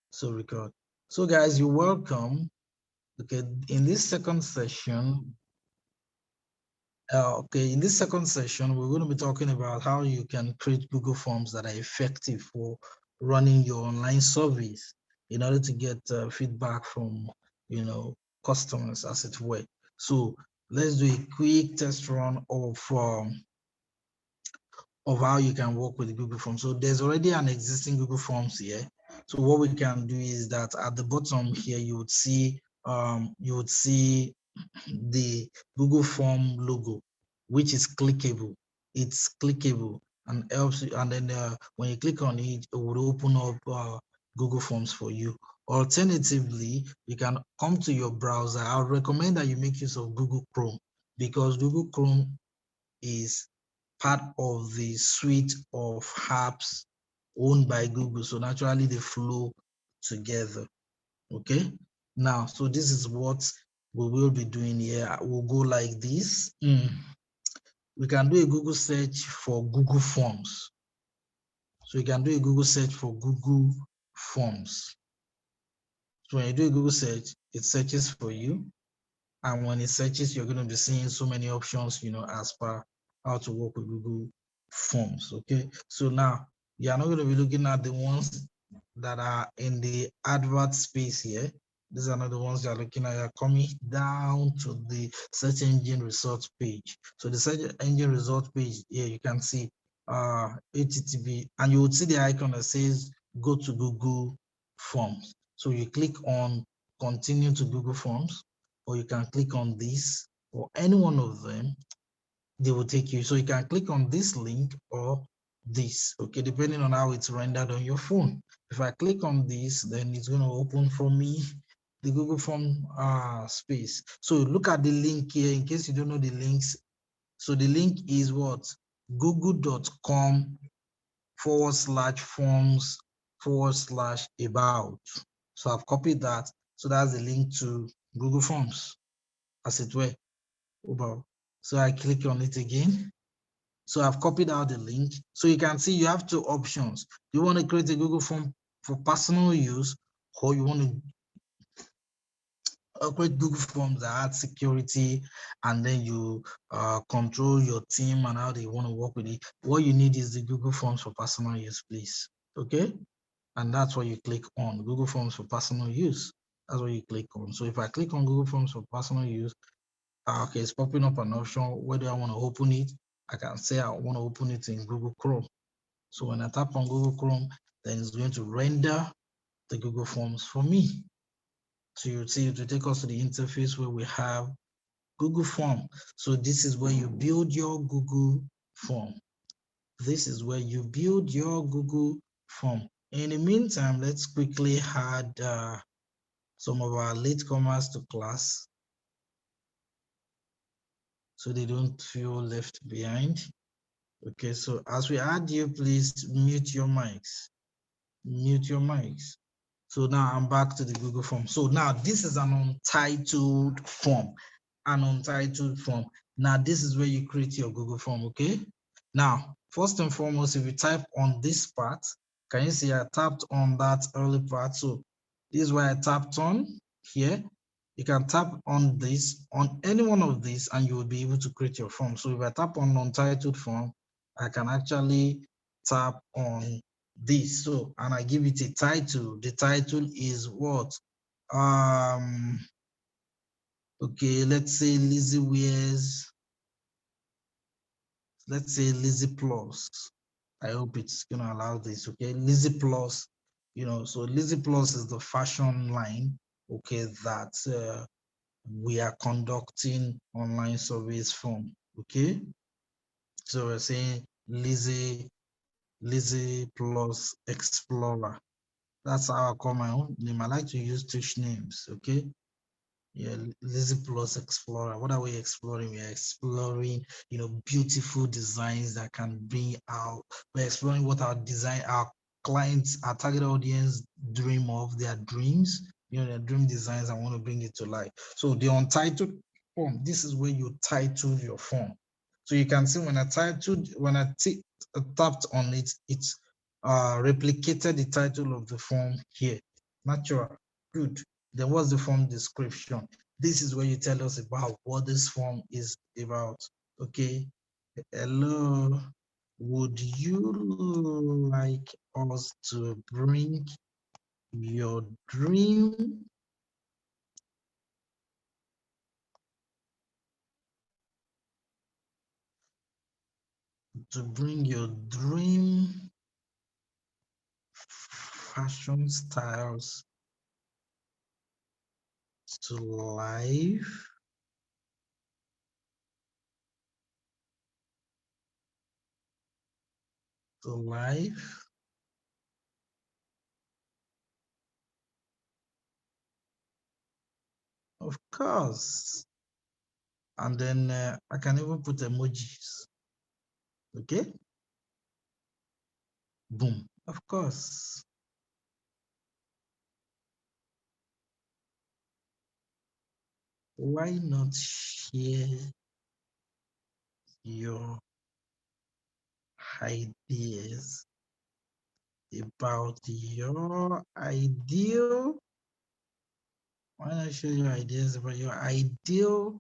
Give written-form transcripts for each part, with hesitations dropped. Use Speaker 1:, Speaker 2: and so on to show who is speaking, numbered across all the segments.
Speaker 1: So record. So guys, you're welcome. Okay, in this second session, in this second session, we're going to be talking about how you can create Google Forms that are effective for running your online surveys in order to get feedback from, customers, as it were. So let's do a quick test run of how you can work with Google Forms. So there's already an existing Google Forms here. So what we can do is that at the bottom here, you would see the Google Form logo, which is clickable. It's clickable and helps you. And then when you click on it, it would open up Google Forms for you. Alternatively, you can come to your browser. I would recommend that you make use of Google Chrome, because Google Chrome is part of the suite of apps owned by Google. So naturally they flow together. Okay. Now, so this is what we will be doing here. We'll go like this. We can do a Google search for Google Forms. So you can do a Google search for Google Forms. So when you do a Google search, it searches for you. And when it searches, you're going to be seeing so many options, as per how to work with Google Forms. Okay. So now you're not going to be looking at the ones that are in the advert space here. These are not the ones you're looking at. You're coming down to the search engine results page. So the search engine results page here, you can see HTTP, and you would see the icon that says go to Google Forms. So you click on continue to Google Forms, or you can click on this, or any one of them. They will take you. So you can click on this link or this, okay, depending on how it's rendered on your phone. If I click on this, then it's going to open for me the Google Form space. So look at the link here in case you don't know the links. So the link is what? google.com/forms/about. So I've copied that. So that's the link to Google Forms, as it were. So I click on it again. So I've copied out the link. So you can see you have two options. You want to create a Google Form for personal use, or you want to create Google Forms that add security, and then you control your team and how they want to work with it. What you need is the Google Forms for personal use, please. Okay. And that's what you click on, Google Forms for personal use. That's what you click on. So if I click on Google Forms for personal use, okay, it's popping up an option. Where do I want to open it? I can say I want to open it in Google Chrome. So when I tap on Google Chrome, then it's going to render the Google Forms for me. So you'll see it will take us to the interface where we have Google Form. So this is where you build your Google Form. This is where you build your Google Form. In the meantime, let's quickly add some of our latecomers to class, so they don't feel left behind. Okay, so as we add you, please mute your mics. Mute your mics. So now I'm back to the Google Form. So now this is an untitled form. An untitled form. Now this is where you create your Google Form, okay? Now, first and foremost, if you type on this part, can you see I tapped on that early part? So this is where I tapped on here. You can tap on this, on any one of these, and you will be able to create your form. So if I tap on untitled form, I can actually tap on this. So, and I give it a title. The title is what? Okay, let's say Lizzie wears, let's say Lizzie Plus. I hope it's gonna allow this. Okay, Lizzie Plus, so Lizzie Plus is the fashion line, okay, that we are conducting online surveys from. Okay, so we're saying Lizzie Plus Explorer. That's how I call my own name. I like to use tush names. Okay, yeah, Lizzie Plus Explorer. What are we exploring? We are exploring, beautiful designs that can bring out. We're exploring what our clients, our target audience dream of, their dreams, their dream designs. I want to bring it to life. So the untitled form, this is where you title your form. So you can see when I tapped on it, it's replicated the title of the form here. Natural. Good. Then what's the form description? This is where you tell us about what this form is about. Okay. Hello. Would you like us to bring your dream fashion styles to life? To life? Of course. And then I can even put emojis. Okay? Boom. Of course. Why not share your ideas about your ideal? Why not share your ideas about your ideal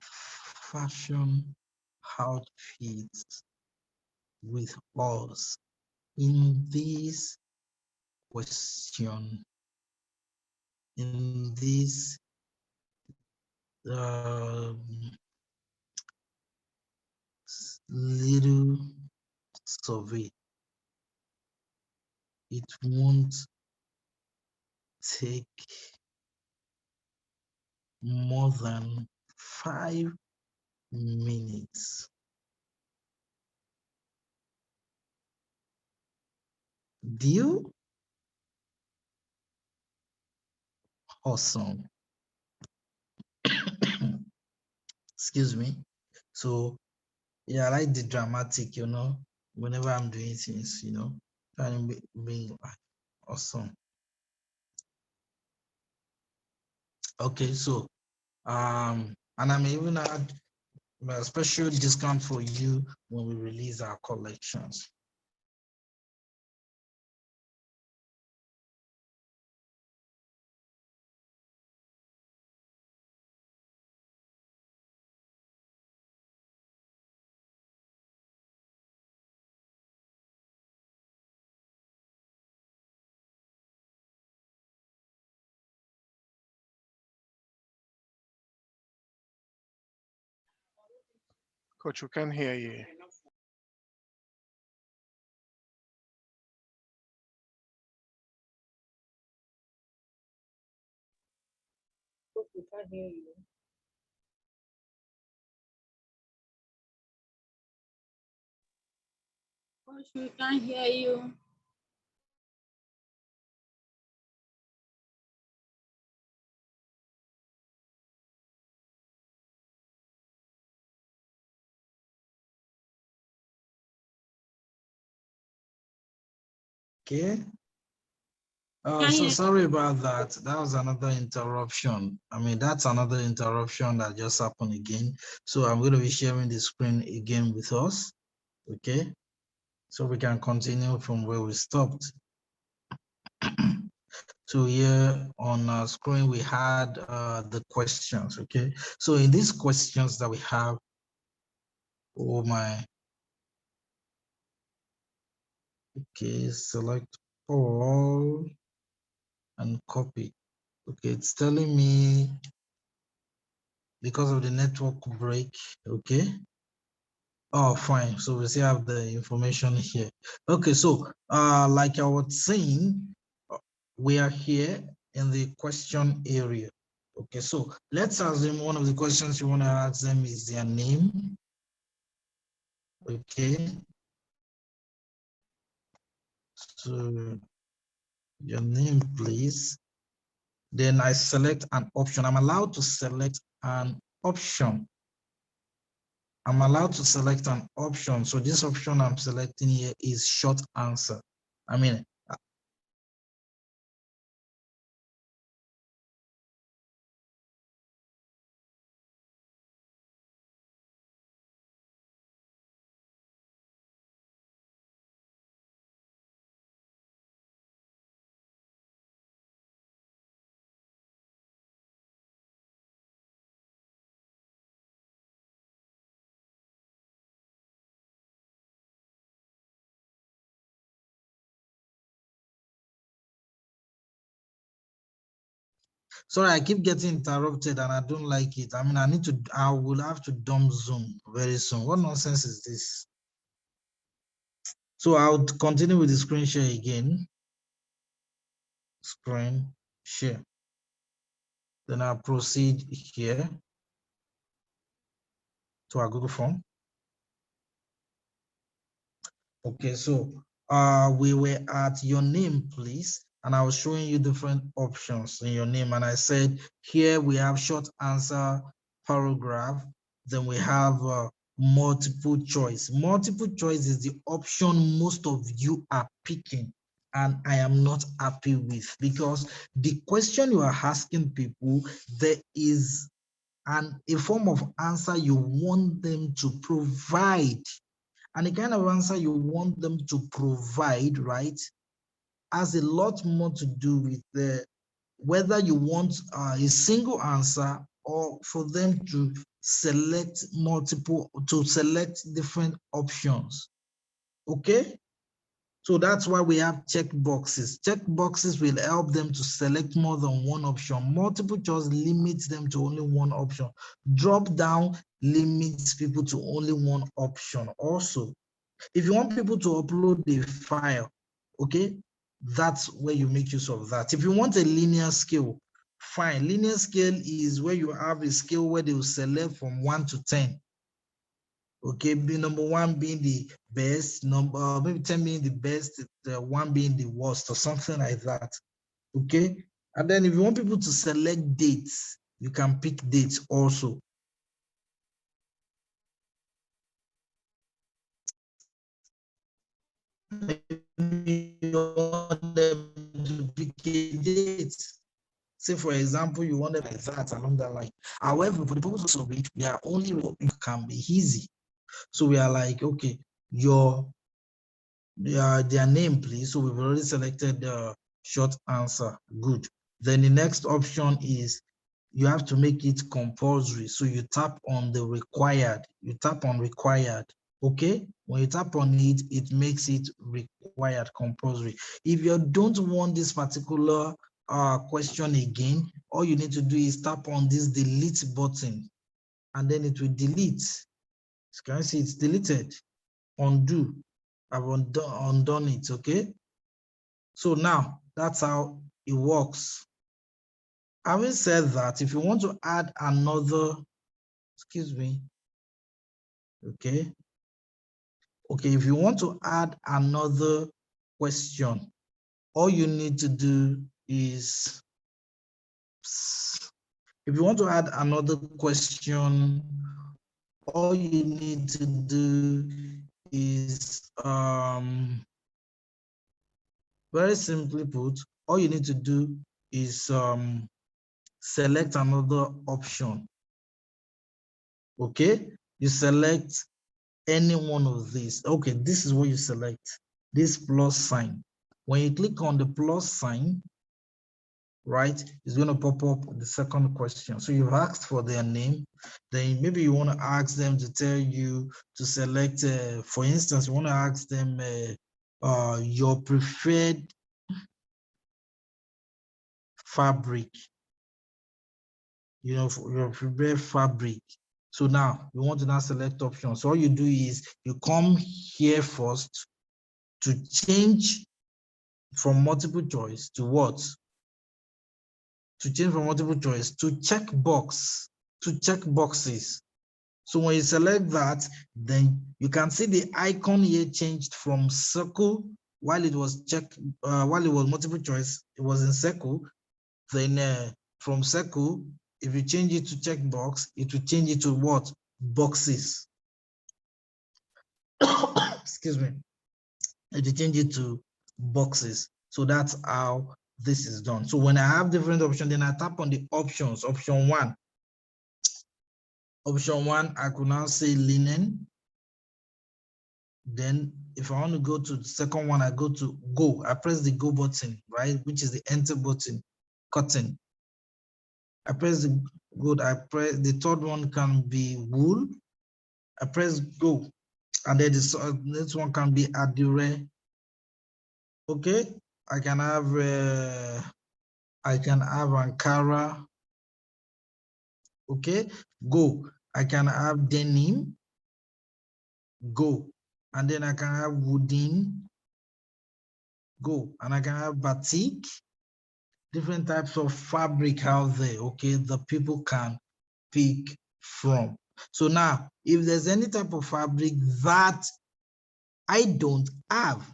Speaker 1: fashion outfits with us in this question, in this um, little survey? It won't take more than 5 minutes. Deal? Awesome. Excuse me. So yeah, I like the dramatic, whenever I'm doing things, trying to be awesome. Okay, so and I'm even add a special discount for you when we release our collections.
Speaker 2: Coach, we can hear you.
Speaker 3: We can't hear you. Coach, we can't hear you.
Speaker 1: Okay.
Speaker 3: Can't
Speaker 1: So
Speaker 3: hear.
Speaker 1: sorry about that. That was another interruption. I mean, that's another interruption that just happened again. So I'm going to be sharing the screen again with us. Okay. So we can continue from where we stopped. So here on our screen, we had the questions. Okay. So in these questions that we have, oh my, okay, select all and copy. Okay, it's telling me because of the network break. Okay. Oh, fine. So we still have the information here. Okay, so like I was saying, uh, we are here in the question area. Okay, so let's assume one of the questions you want to ask them is their name. Okay, so your name, please. Then I select an option. I'm allowed to select an option. I'm allowed to select an option. So this option I'm selecting here is short answer. I mean, Sorry, I keep getting interrupted and I don't like it. I mean, I will have to dump Zoom very soon. What nonsense is this? So I'll continue with the screen share again. Screen share. Then I'll proceed here to our Google form. Okay, so we were at your name, please. And I was showing you different options in your name. And I said, here we have short answer paragraph. Then we have multiple choice. Multiple choice is the option most of you are picking. And I am not happy with, because the question you are asking people, there is a form of answer you want them to provide. And the kind of answer you want them to provide, right, has a lot more to do with whether you want a single answer or for them to select different options. Okay? So that's why we have check boxes. Check boxes will help them to select more than one option. Multiple choice limits them to only one option. Drop down limits people to only one option also. If you want people to upload a file, okay, that's where you make use of that. If you want a linear scale, fine. Linear scale is where you have a scale where they will select from 1 to 10. Okay, number 1 being the best, maybe 10 being the best, 1 being the worst, or something like that. Okay, and then if you want people to select dates, you can pick dates also. Say, for example, you want it like that along that line. However, for the purpose of it, we are only can be easy. So we are like, okay, their name, please. So we've already selected the short answer. Good. Then the next option is you have to make it compulsory. So you tap on the required. You tap on required. Okay, when you tap on it, it makes it required, compulsory. If you don't want this particular question again, all you need to do is tap on this delete button, and then it will delete. You can see it's deleted. Undo. I've undone it. Okay, so now that's how it works. Having said that, if you want to add another, excuse me, okay, if you want to add another question, all you need to do is, if you want to add another question, all you need to do is, very simply put, all you need to do is select another option. Okay, you select any one of these. Okay, this is what you select, this plus sign. When you click on the plus sign, right, it's going to pop up the second question. So you've asked for their name, then maybe you want to ask them to tell you to select, for instance, you want to ask them your preferred fabric, you know, for your preferred fabric. So now you want to now select options. So all you do is you come here first to change from multiple choice to what? To change from multiple choice to check box, to check boxes. So when you select that, then you can see the icon here changed from circle. While it was while it was multiple choice, it was in circle. Then from circle, if you change it to check box, it will change it to what? Boxes. Excuse me. It will change it to boxes. So that's how this is done. So when I have different options, then I tap on the options, option 1. Option 1, I could now say linen. Then if I want to go to the second one, I go to go. I press the go button, right? Which is the enter button, cotton. I press the go. I press the third one can be wool. I press go. And then this one can be adire. Okay. I can have I can have Ankara. Okay, go. I can have denim. Go. And then I can have wooden. Go. And I can have batik. Different types of fabric out there. Okay, the people can pick from. So now, if there's any type of fabric that I don't have,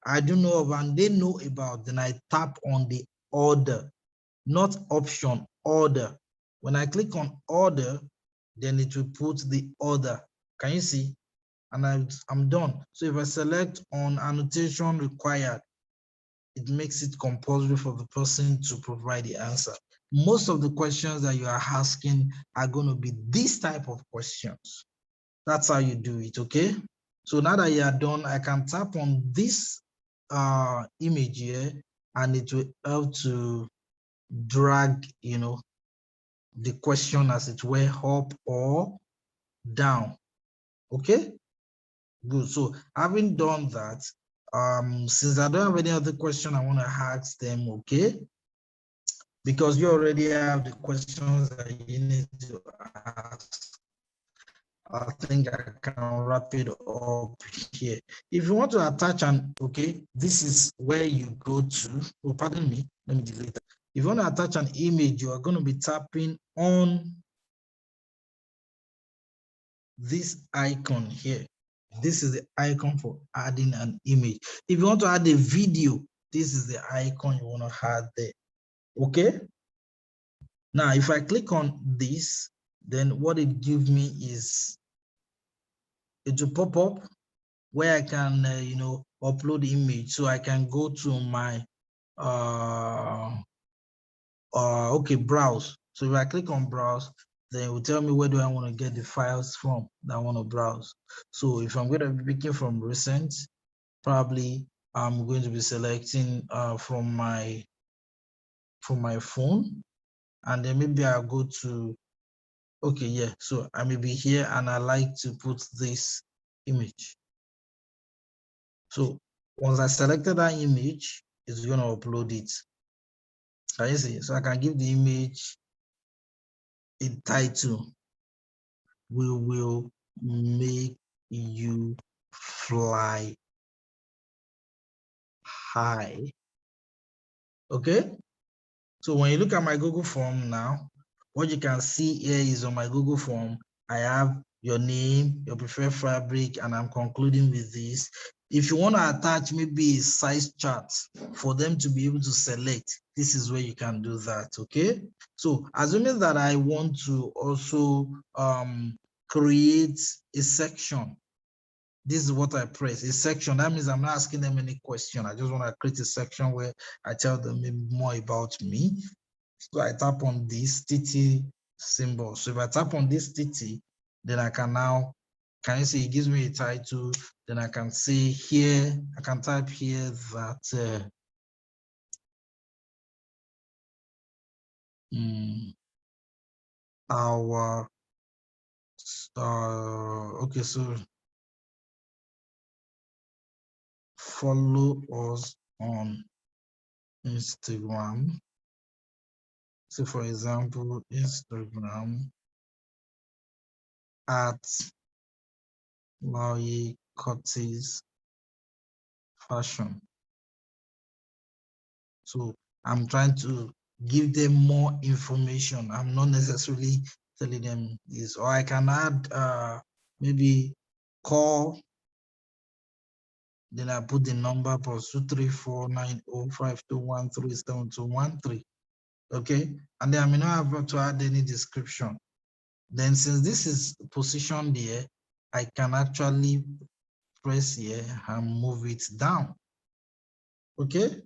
Speaker 1: I don't know of, and they know about, then I tap on the order, not option, order. When I click on order, then it will put the order. Can you see? And I'm done. So if I select on annotation required, it makes it compulsory for the person to provide the answer. Most of the questions that you are asking are going to be this type of questions. That's how you do it, okay? So now that you are done, I can tap on this image here, and it will help to drag, the question as it were up or down. Okay, good. So having done that, since I don't have any other question I want to ask them, okay, because you already have the questions that you need to ask, I think I can wrap it up here. If you want to attach okay, this is where you go to. Oh, pardon me, let me delete that. If you want to attach an image, you are going to be tapping on this icon here. This is the icon for adding an image. If you want to add a video, this is the icon you want to add there. Okay. Now, if I click on this, then what it gives me is it will pop up where I can, upload image. So I can go to my, okay, browse. So if I click on browse, then it will tell me where do I want to get the files from that I want to browse. So if I'm going to be picking from recent, probably I'm going to be selecting from my phone, and then maybe I'll go to, okay, yeah. So I may be here and I like to put this image. So once I selected that image, it's going to upload it. Can you see? So I can give the image a title. We will make you fly high. Okay. So when you look at my Google form now, what you can see here is on my Google form, I have your name, your preferred fabric, and I'm concluding with this. If you want to attach maybe a size chart for them to be able to select, this is where you can do that, okay? So assuming that I want to also create a section, this is what I press, a section. That means I'm not asking them any question. I just want to create a section where I tell them more about me. So I tap on this TT symbol. So if I tap on this TT, then I can now, can you see it gives me a title? Then I can say here, I can type here that our, okay, so follow us on Instagram. So for example, Instagram at Laoye Curtis Fashion. So I'm trying to give them more information. I'm not necessarily telling them this, or I can add maybe call, then I put the number +2349052137213. Okay, and then I may not have to add any description. Then since this is positioned here, I can actually press here and move it down. Okay,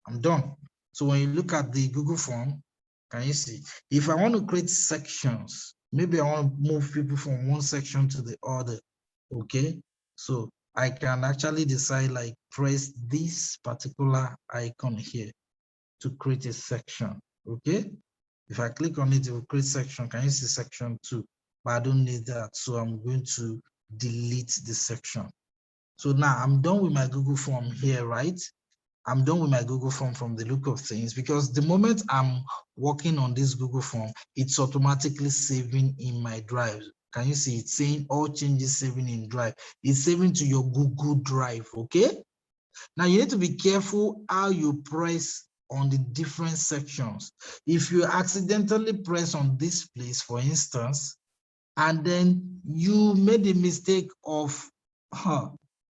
Speaker 1: I'm done. So when you look at the Google form, can you see? If I want to create sections, maybe I want to move people from one section to the other, okay? So I can actually decide, like, press this particular icon here to create a section, okay? If I click on it, it will create section. Can you see section 2? But I don't need that, so I'm going to delete the section. So now I'm done with my Google form here, right? I'm done with my Google form from the look of things, because the moment I'm working on this Google form, it's automatically saving in my drive. Can you see it's saying all changes saving in drive? It's saving to your Google Drive, okay? Now you need to be careful how you press on the different sections. If you accidentally press on this place, for instance, and then you made a mistake of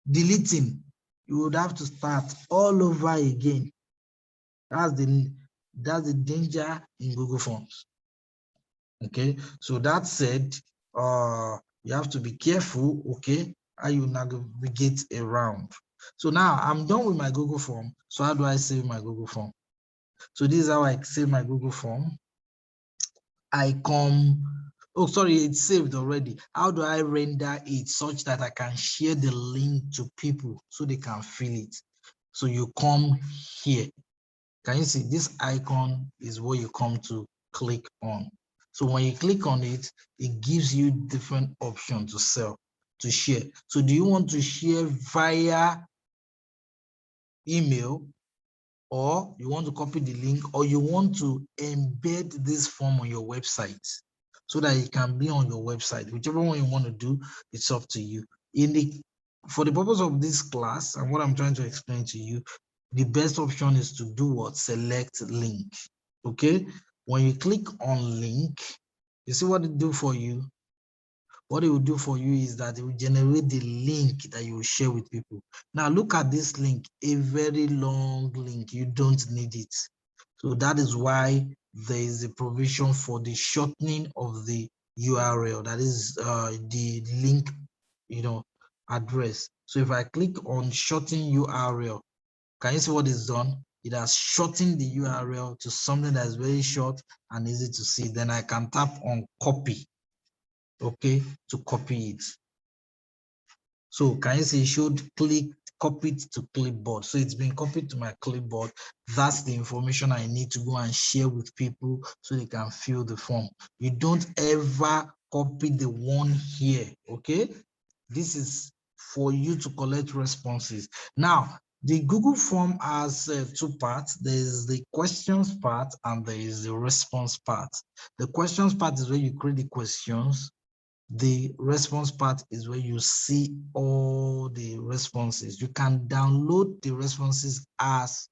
Speaker 1: deleting, you would have to start all over again. That's the danger in Google Forms. Okay, so that said, you have to be careful, okay, how you navigate around. So now I'm done with my Google form. So how do I save my Google form? So this is how I save my Google form. I come, oh, sorry, it's saved already. How do I render it such that I can share the link to people so they can fill it? So you come here. Can you see this icon is where you come to click on? So when you click on it, it gives you different options to sell, to share. So do you want to share via email, or you want to copy the link, or you want to embed this form on your website so that it can be on your website? Whichever one you want to do, it's up to you. For the purpose of this class and what I'm trying to explain to you, the best option is to do what? Select link. Okay, when you click on link, you see what it do for you? What it will do for you is that it will generate the link that you will share with people. Now look at this link, a very long link. You don't need it. So that is why there is a provision for the shortening of the URL. That is the link, address. So if I click on shorten URL, can you see what is done? It has shortened the URL to something that is very short and easy to see. Then I can tap on copy, okay, to copy it. So can you see it should click copied to clipboard? So it's been copied to my clipboard. That's the information I need to go and share with people so they can fill the form. You don't ever copy the one here, okay? This is for you to collect responses. Now, the Google form has two parts. There is the questions part and there is the response part. The questions part is where you create the questions. The response part is where you see all the responses. You can download the responses as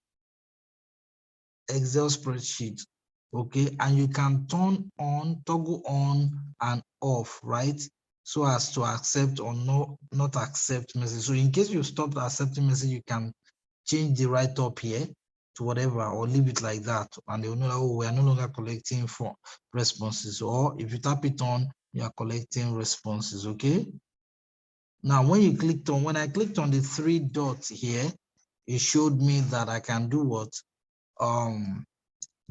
Speaker 1: Excel spreadsheet, okay? And you can toggle on and off, right? So as to accept or not accept message. So in case you stop accepting message, you can change the right up here to whatever, or leave it like that, and they will know that, oh, we are no longer collecting for responses. Or if you tap it on, you are collecting responses, okay? Now, when I clicked on the three dots here, it showed me that I can do what?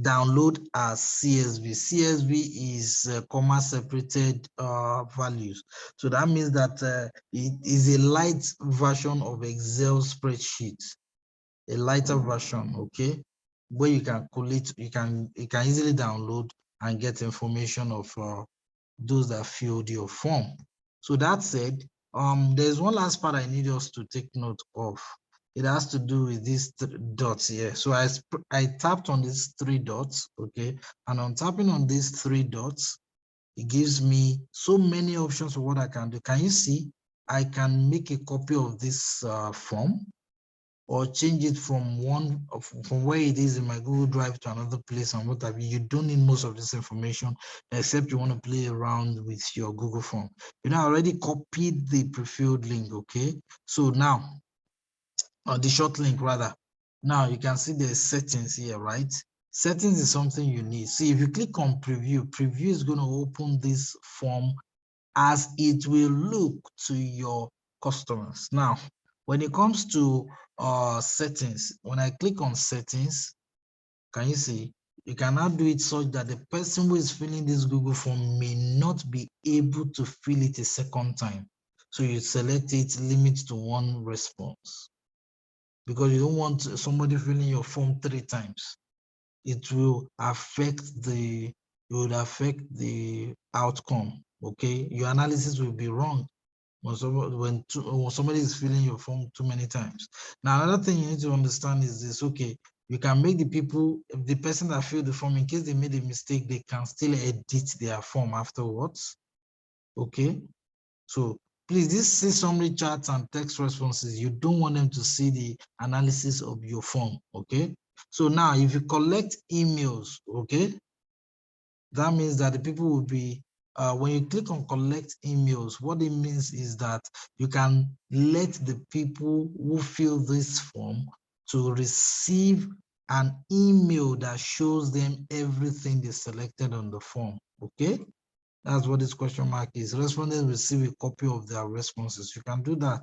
Speaker 1: Download as CSV. CSV is comma separated values. So that means that it is a light version of Excel spreadsheet, a lighter version, okay, where you can collate, you can easily download and get information of those that filled your form. So that said, there's one last part I need us to take note of. It has to do with these dots here. So I tapped on these three dots, okay, and on tapping on these three dots, it gives me so many options of what I can do. Can you see? I can make a copy of this form, or change it from where it is in my Google Drive to another place and what have you. You don't need most of this information except you want to play around with your Google form. You know, I already copied the pre-filled link, okay? So now, the short link rather. Now you can see the settings here, right? Settings is something you need. See, if you click on preview, preview is going to open this form as it will look to your customers. Now, when it comes to settings, when I click on settings, can you see? You can now do it such that the person who is filling this Google form may not be able to fill it a second time. So you select it, limit to one response, because you don't want somebody filling your form 3 times. It will affect the outcome, okay? Your analysis will be wrong. when somebody is filling your form too many times. Now, another thing you need to understand is this. Okay, you can make the person that filled the form, in case they made a mistake, they can still edit their form afterwards. Okay, so please, this say summary charts and text responses, you don't want them to see the analysis of your form. Okay, so now if you collect emails, okay, that means that the people will be, when you click on collect emails, what it means is that you can let the people who fill this form to receive an email that shows them everything they selected on the form. Okay, that's what this question mark is. Respondents receive a copy of their responses. You can do that,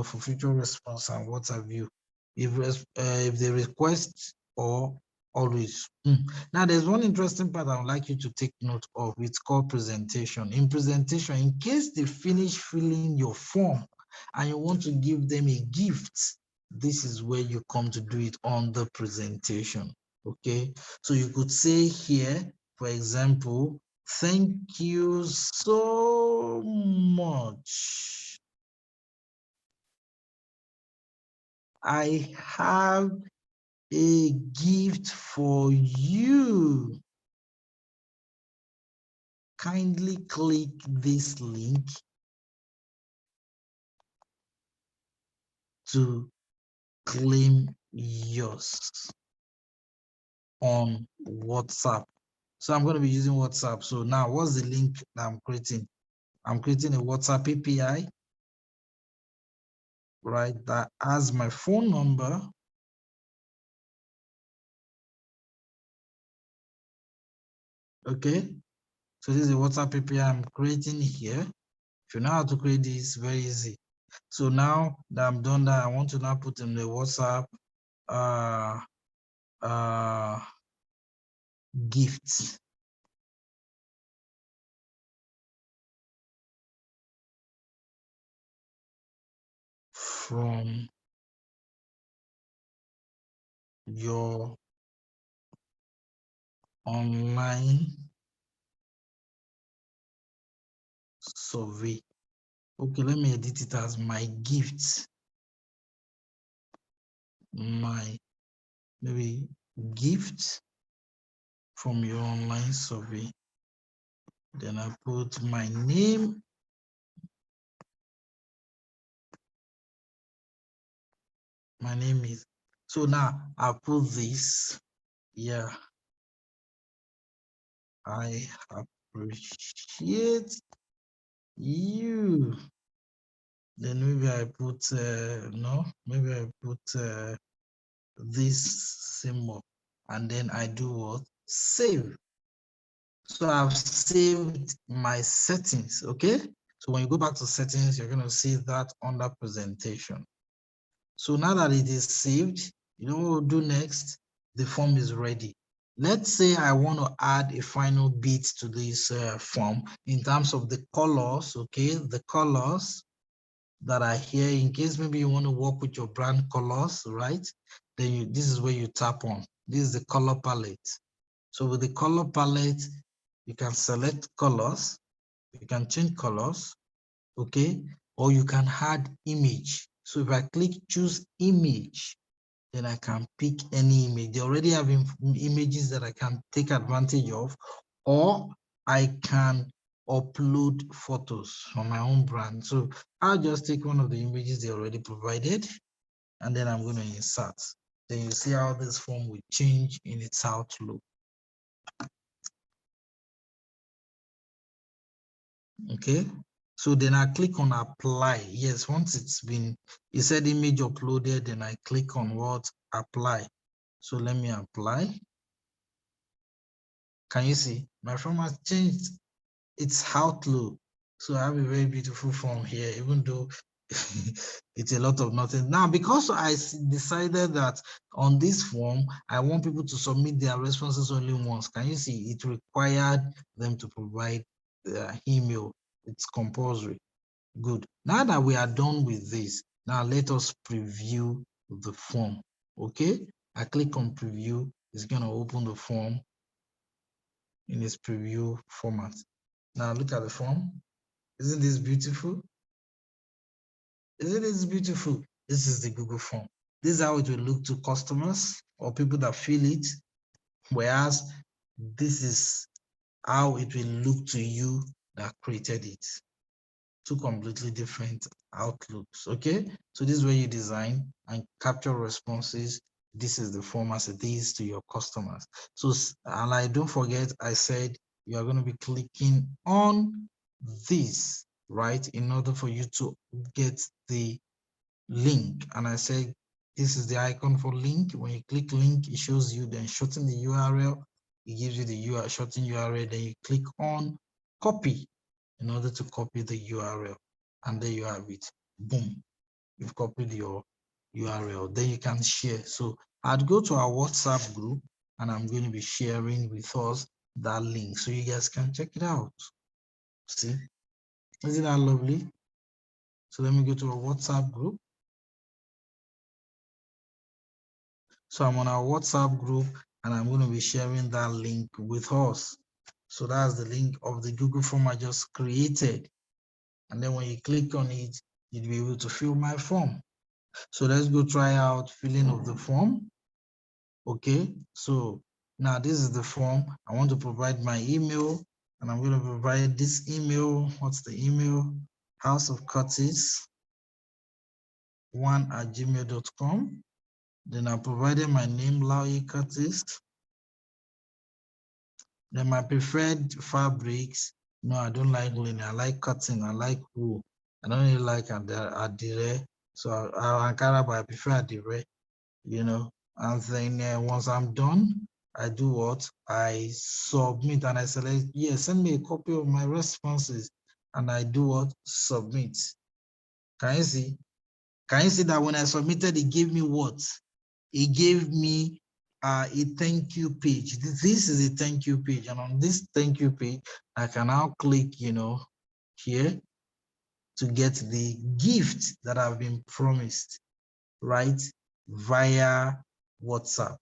Speaker 1: for future response and what have you. If they request or always. Now, there's one interesting part I would like you to take note of. It's called presentation. In presentation, in case they finish filling your form and you want to give them a gift, this is where you come to do it on the presentation. Okay, so you could say here, for example, thank you so much. I have a gift for you. Kindly click this link to claim yours on WhatsApp. So I'm going to be using WhatsApp. So now what's the link that I'm creating? I'm creating a WhatsApp API, right, that has my phone number. Okay, so this is a WhatsApp API I'm creating here. If you know how to create this, very easy. So now that I'm done that, I want to now put in the WhatsApp gifts. From your online survey. Okay, let me edit it as my gifts. My maybe gifts from your online survey. Then I put my name. My name is, so now I put this. Yeah, I appreciate you. Then maybe I put no, maybe I put this symbol, and then I do what? Save. So I've saved my settings. Okay, so when you go back to settings, you're going to see that under presentation. So now that it is saved, you know what we'll do next? The form is ready. Let's say I want to add a final bit to this form in terms of the colors. Okay, the colors that are here, in case maybe you want to work with your brand colors, right? Then this is where you tap on. This is the color palette. So with the color palette, you can select colors, you can change colors, okay? Or you can add image. So if I click choose image, then I can pick any image. They already have images that I can take advantage of, or I can upload photos from my own brand. So I'll just take one of the images they already provided, and then I'm going to insert. Then you see how this form will change in its outlook. Okay, so then I click on apply. Yes, once it said image uploaded, then I click on what? Apply. So let me apply. Can you see my form has changed its outlook? So I have a very beautiful form here, even though it's a lot of nothing. Now, because I decided that on this form, I want people to submit their responses only once. Can you see it required them to provide their email? It's compulsory. Good. Now that we are done with this, now let us preview the form. Okay, I click on preview. It's going to open the form in its preview format. Now look at the form. Isn't this beautiful? Isn't it beautiful? This is the Google form. This is how it will look to customers or people that fill it. Whereas this is how it will look to you that created it. Two completely different outlooks. Okay, so this is where you design and capture responses. This is the form as it is to your customers. So, and I don't forget, I said you are going to be clicking on this, right, in order for you to get the link. And I said this is the icon for link. When you click link, it shows you, then shorten the URL. It gives you the URL, shorten URL. Then you click on copy in order to copy the URL. And there you have it. Boom. You've copied your URL. Then you can share. So I'd go to our WhatsApp group and I'm going to be sharing with us that link so you guys can check it out. See? Isn't that lovely? So let me go to our WhatsApp group. So I'm on our WhatsApp group and I'm going to be sharing that link with us. So that's the link of the Google form I just created. And then when you click on it, you'll be able to fill my form. So let's go try out filling of the form. Okay, so now this is the form. I want to provide my email and I'm going to provide this email. What's the email? houseofcurtis1@gmail.com. Then I provided my name, Laoye Curtis. Then my preferred fabrics, no, I don't like linen. I like cotton. I like wool. I don't really like adire. So Ankara, but I prefer adire, you know. And then once I'm done, I do what? I submit and I select, yeah, send me a copy of my responses. And I do what? Submit. Can you see? Can you see that when I submitted, it gave me what? It gave me a thank you page. This is a thank you page. And on this thank you page, I can now click, you know, here to get the gift that I've been promised, right? Via WhatsApp.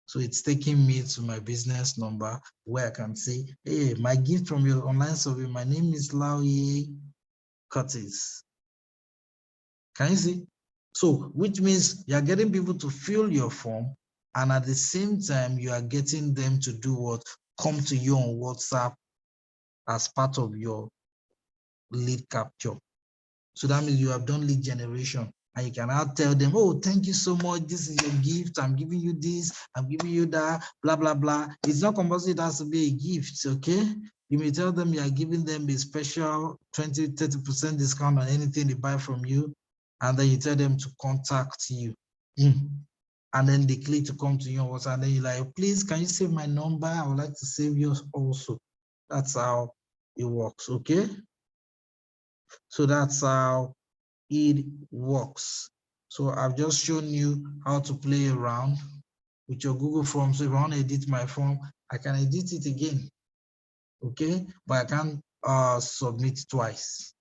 Speaker 1: So it's taking me to my business number where I can say, hey, my gift from your online survey, my name is Laoye Curtis. Can you see? So, which means you're getting people to fill your form, and at the same time, you are getting them to do what? Come to you on WhatsApp as part of your lead capture. So that means you have done lead generation, and you can now tell them, oh, thank you so much. This is your gift. I'm giving you this. I'm giving you that, blah, blah, blah. It's not compulsory. It has to be a gift, okay? You may tell them you are giving them a special 20, 30% discount on anything they buy from you. And then you tell them to contact you. And then they click to come to you on WhatsApp. And then you're like, please, can you save my number? I would like to save yours also. That's how it works, okay? So that's how it works. So I've just shown you how to play around with your Google Form. So if I want to edit my form, I can edit it again, okay? But I can't submit twice.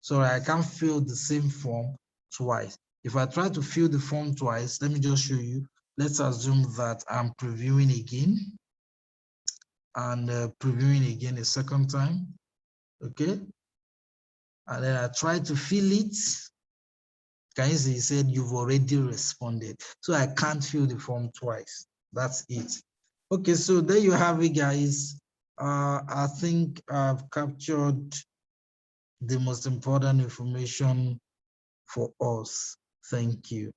Speaker 1: So I can't fill the same form twice. If I try to fill the form twice, let me just show you. Let's assume that I'm previewing again and previewing again a second time, okay? And then I try to fill it. Can you see, he said you've already responded. So I can't fill the form twice. That's it. Okay, so there you have it, guys. I think I've captured the most important information for us. Thank you.